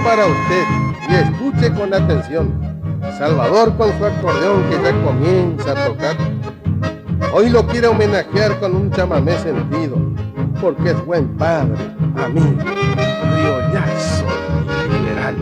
para usted y escuche con atención. Salvador con su acordeón que ya comienza a tocar. Hoy lo quiere homenajear con un chamamé sentido, porque es buen padre, amigo, riollazo y liberal.